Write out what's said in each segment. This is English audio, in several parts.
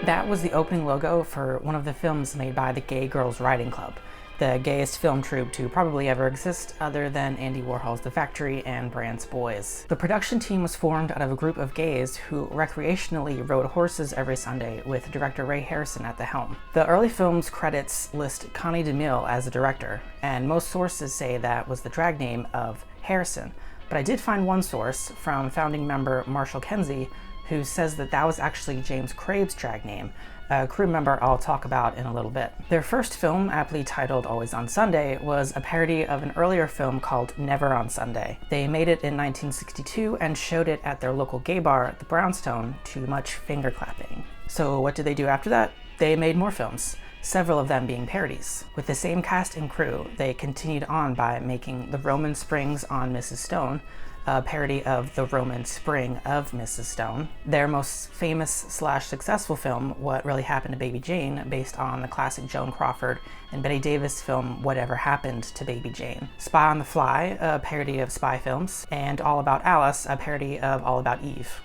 That was the opening logo for one of the films made by the Gay Girls Writing Club, the gayest film troupe to probably ever exist other than Andy Warhol's The Factory and Brandt's Boys. The production team was formed out of a group of gays who recreationally rode horses every Sunday with director Ray Harrison at the helm. The early film's credits list Connie DeMille as the director, and most sources say that was the drag name of Harrison, but I did find one source from founding member Marshall Kenzie who says that that was actually James Crabe's drag name, a crew member I'll talk about in a little bit. Their first film, aptly titled Always on Sunday, was a parody of an earlier film called Never on Sunday. They made it in 1962 and showed it at their local gay bar, the Brownstone, to much finger clapping. So what did they do after that? They made more films, several of them being parodies. With the same cast and crew, they continued on by making The Roman Springs on Mrs. Stone, a parody of The Roman Spring of Mrs. Stone. Their most famous / successful film, What Really Happened to Baby Jane, based on the classic Joan Crawford and Bette Davis film Whatever Happened to Baby Jane. Spy on the Fly, a parody of spy films, and All About Alice, a parody of All About Eve.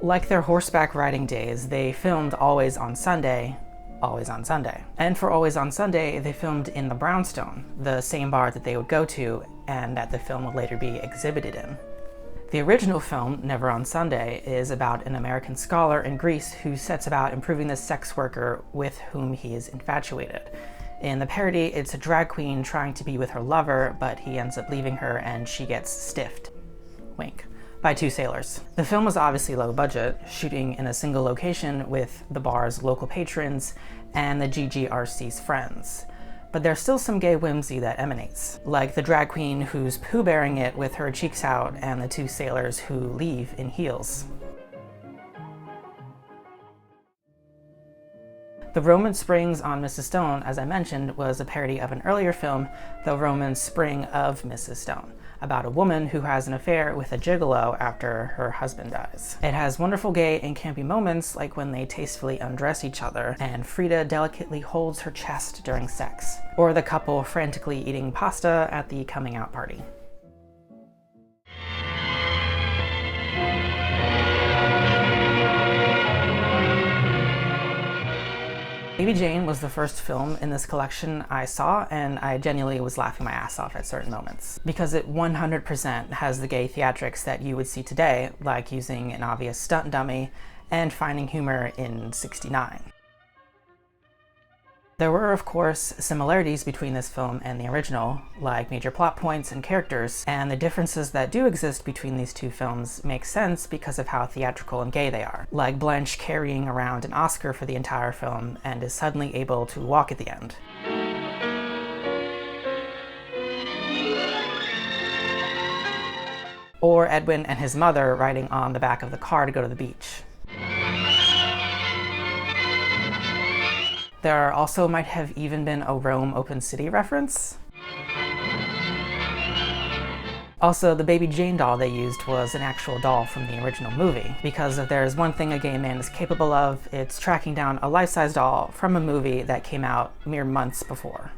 Like their horseback riding days, they filmed Always on Sunday, Always on Sunday. And for Always on Sunday, they filmed in the Brownstone, the same bar that they would go to and that the film would later be exhibited in. The original film, Never on Sunday, is about an American scholar in Greece who sets about improving the sex worker with whom he is infatuated. In the parody, it's a drag queen trying to be with her lover, but he ends up leaving her and she gets stiffed. Wink. By two sailors. The film was obviously low budget, shooting in a single location with the bar's local patrons and the GGRC's friends. But there's still some gay whimsy that emanates, like the drag queen who's poo-bearing it with her cheeks out and the two sailors who leave in heels. The Roman Springs on Mrs. Stone, as I mentioned, was a parody of an earlier film, The Roman Spring of Mrs. Stone, about a woman who has an affair with a gigolo after her husband dies. It has wonderful gay and campy moments, like when they tastefully undress each other and Frida delicately holds her chest during sex, or the couple frantically eating pasta at the coming out party. Baby Jane was the first film in this collection I saw, and I genuinely was laughing my ass off at certain moments, because it 100% has the gay theatrics that you would see today, like using an obvious stunt dummy and finding humor in '69. There were, of course, similarities between this film and the original, like major plot points and characters, and the differences that do exist between these two films make sense because of how theatrical and gay they are, like Blanche carrying around an Oscar for the entire film and is suddenly able to walk at the end. Or Edwin and his mother riding on the back of the car to go to the beach. There also might have even been a Rome Open City reference. Also, the Baby Jane doll they used was an actual doll from the original movie, because if there's one thing a gay man is capable of, it's tracking down a life-size doll from a movie that came out mere months before.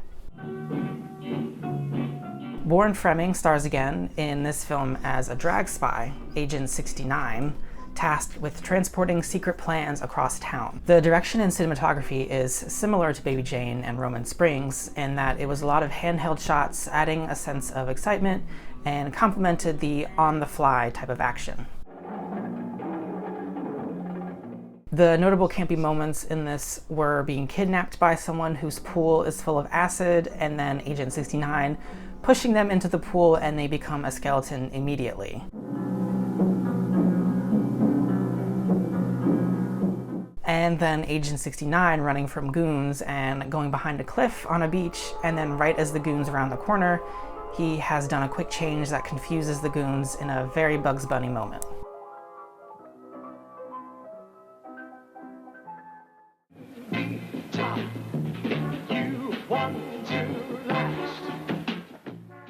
Warren Fremming stars again in this film as a drag spy, Agent 69, tasked with transporting secret plans across town. The direction and cinematography is similar to Baby Jane and Roman Springs in that it was a lot of handheld shots, adding a sense of excitement and complemented the on-the-fly type of action. The notable campy moments in this were being kidnapped by someone whose pool is full of acid, and then Agent 69 pushing them into the pool and they become a skeleton immediately. And then Agent 69 running from goons and going behind a cliff on a beach, and then right as the goons around the corner, he has done a quick change that confuses the goons in a very Bugs Bunny moment.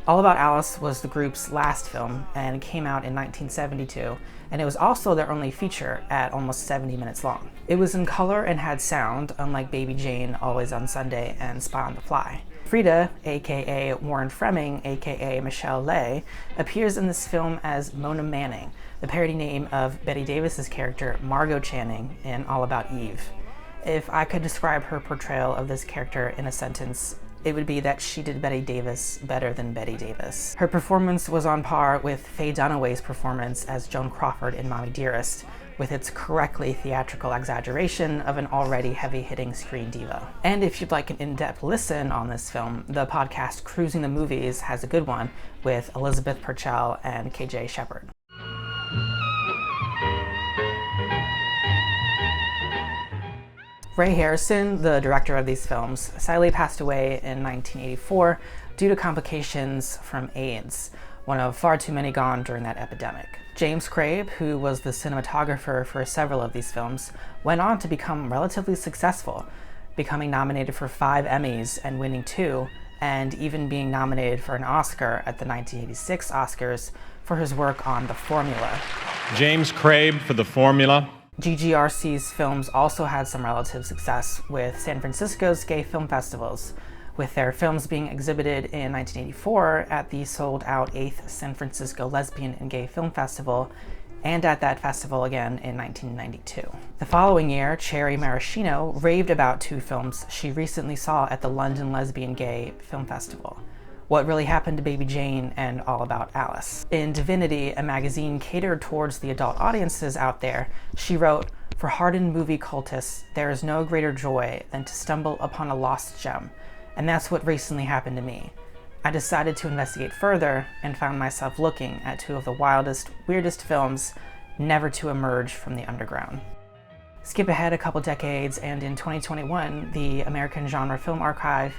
All About Alice was the group's last film and came out in 1972, and it was also their only feature at almost 70 minutes long. It was in color and had sound, unlike Baby Jane, Always on Sunday, and Spy on the Fly. Frida, aka Warren Fremming, aka Michelle Lay, appears in this film as Mona Manning, the parody name of Bette Davis's character Margot Channing in All About Eve. If I could describe her portrayal of this character in a sentence, it would be that she did Bette Davis better than Bette Davis. Her performance was on par with Faye Dunaway's performance as Joan Crawford in Mommy Dearest, with its correctly theatrical exaggeration of an already heavy-hitting screen diva. And if you'd like an in-depth listen on this film, the podcast Cruising the Movies has a good one with Elizabeth Purcell and KJ Shepard. Ray Harrison, the director of these films, sadly passed away in 1984 due to complications from AIDS, one of far too many gone during that epidemic. James Crabe, who was the cinematographer for several of these films, went on to become relatively successful, becoming nominated for 5 Emmys and winning 2, and even being nominated for an Oscar at the 1986 Oscars for his work on The Formula. James Crabe for The Formula. GGRC's films also had some relative success with San Francisco's gay film festivals, with their films being exhibited in 1984 at the sold-out 8th San Francisco Lesbian and Gay Film Festival, and at that festival again in 1992. The following year, Cherry Maraschino raved about 2 films she recently saw at the London Lesbian Gay Film Festival: What Really Happened to Baby Jane and All About Alice. In Divinity, a magazine catered towards the adult audiences out there, she wrote, "For hardened movie cultists, there is no greater joy than to stumble upon a lost gem, and that's what recently happened to me. I decided to investigate further and found myself looking at 2 of the wildest, weirdest films never to emerge from the underground." Skip ahead a couple decades, and in 2021, the American Genre Film Archive,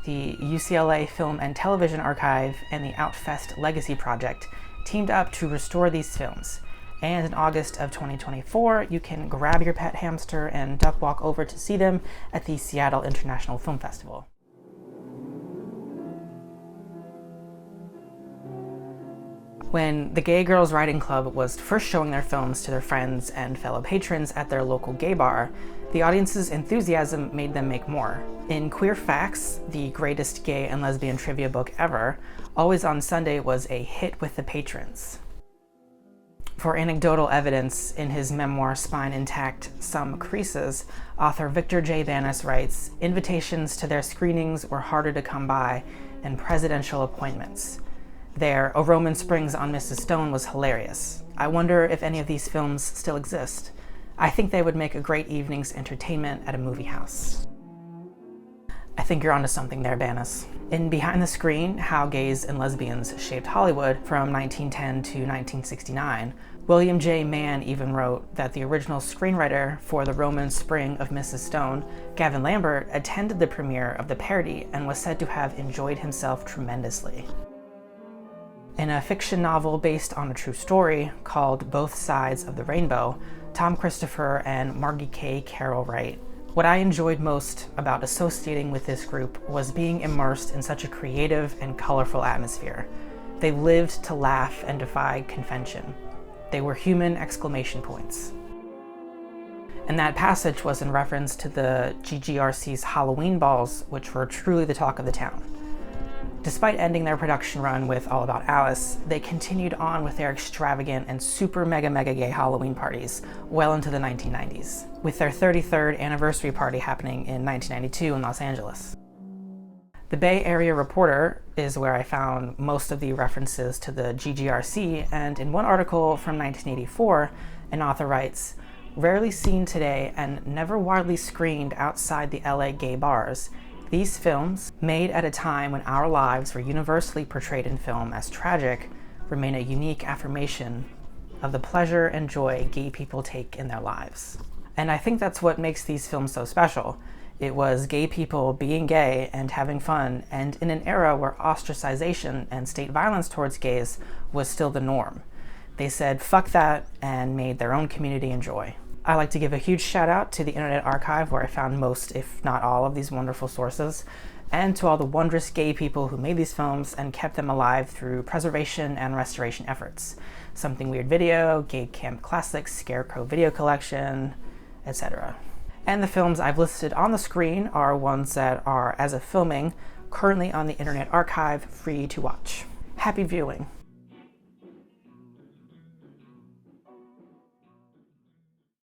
the UCLA Film and Television Archive, and the Outfest Legacy Project teamed up to restore these films. And in August of 2024, you can grab your pet hamster and duck walk over to see them at the Seattle International Film Festival. When the Gay Girls Writing Club was first showing their films to their friends and fellow patrons at their local gay bar, the audience's enthusiasm made them make more. In Queer Facts, the greatest gay and lesbian trivia book ever, Always on Sunday was a hit with the patrons. For anecdotal evidence, in his memoir Spine Intact, Some Creases, author Victor J. Banas writes, "Invitations to their screenings were harder to come by than presidential appointments. Their A Roman Springs on Mrs. Stone was hilarious. I wonder if any of these films still exist. I think they would make a great evening's entertainment at a movie house." I think you're onto something there, Banas. In Behind the Screen, How Gays and Lesbians Shaped Hollywood from 1910 to 1969, William J. Mann even wrote that the original screenwriter for The Roman Spring of Mrs. Stone, Gavin Lambert, attended the premiere of the parody and was said to have enjoyed himself tremendously. In a fiction novel based on a true story called Both Sides of the Rainbow, Tom Christopher and Margie K. Carroll write, "What I enjoyed most about associating with this group was being immersed in such a creative and colorful atmosphere. They lived to laugh and defy convention. They were human exclamation points." And that passage was in reference to the GGRC's Halloween balls, which were truly the talk of the town. Despite ending their production run with All About Alice, they continued on with their extravagant and super mega gay Halloween parties well into the 1990s, with their 33rd anniversary party happening in 1992 in Los Angeles. The Bay Area Reporter is where I found most of the references to the GGRC, and in one article from 1984, an author writes, "Rarely seen today and never widely screened outside the LA gay bars, these films, made at a time when our lives were universally portrayed in film as tragic, remain a unique affirmation of the pleasure and joy gay people take in their lives." And I think that's what makes these films so special. It was gay people being gay and having fun, and in an era where ostracization and state violence towards gays was still the norm. They said, fuck that, and made their own community enjoy. I like to give a huge shout out to the Internet Archive, where I found most, if not all, of these wonderful sources, and to all the wondrous gay people who made these films and kept them alive through preservation and restoration efforts. Something Weird Video, Gay Camp Classics, Scarecrow Video Collection, etc. And the films I've listed on the screen are ones that are, as of filming, currently on the Internet Archive, free to watch. Happy viewing.